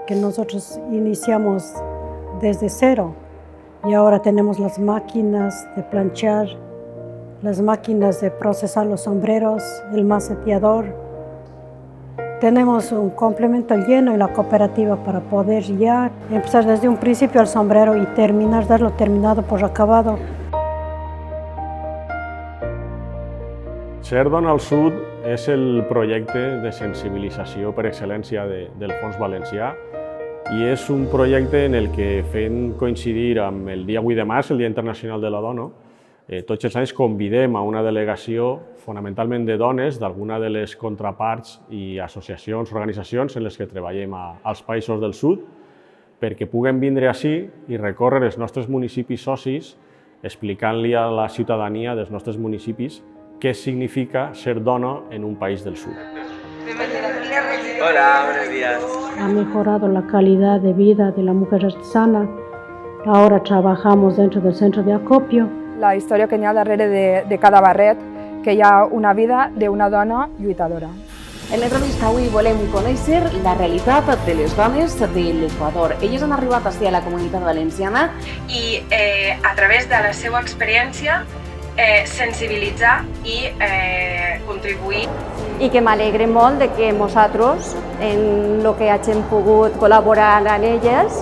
que nosotros iniciamos desde cero y ahora tenemos las máquinas de planchar, las máquinas de procesar los sombreros, el maceteador. Tenemos un complemento lleno en la cooperativa para poder ya empezar desde un principio el sombrero y darlo terminado por acabado. Ser Dona al Sud és el projecte de sensibilització per excel·lència del Fons Valencià i és un projecte en el que fent coincidir amb el dia 8 de març, el Dia Internacional de la Dona, tots els anys convidem a una delegació fonamentalment de dones d'alguna de les contraparts i associacions, organitzacions en les que treballem als països del sud perquè puguen vindre ací i recórrer els nostres municipis socis explicant-li a la ciutadania dels nostres municipis qué significa ser dona en un país del sur. Hola, buenos días. Ha mejorado la calidad de vida de la mujer artesana. Ahora trabajamos dentro del centro de acopio. La història que hi ha darrere de cada barret, que hi ha una vida d'una dona lluitadora. En l'entrevista avui volem conèixer la realitat de les dones de l'Equador. Elles han arribat ací a la Comunitat Valenciana i a través de la seva experiència sensibilitzar i contribuir. I que m'alegre molt de que nosaltres, en el que hagin pogut col·laborar amb elles,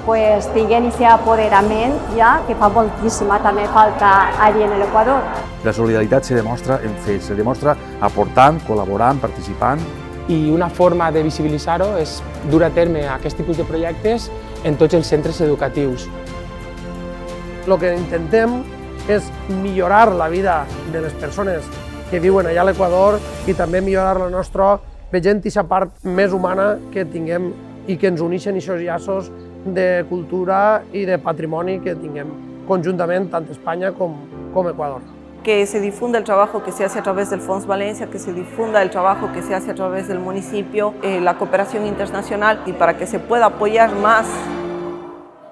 pues tinguem aquest apoderament ja que fa moltíssima també falta allí en l'Equador. La solidaritat se demostra en fets, se demostra aportant, col·laborant, participant. I una forma de visibilitzar-ho és dur a terme aquest tipus de projectes en tots els centres educatius. El que intentem és millorar la vida de les persones que viuen allà a l'Equador i també millorar la nostra, veient aquesta part més humana que tinguem i que ens uneixen aquests llaços de cultura i de patrimoni que tinguem conjuntament tant Espanya com Ecuador. Que se difunda el trabajo que se hace a través del Fons Valencia, que se difunda el trabajo que se hace a través del municipio, la cooperación internacional y para que se pueda apoyar más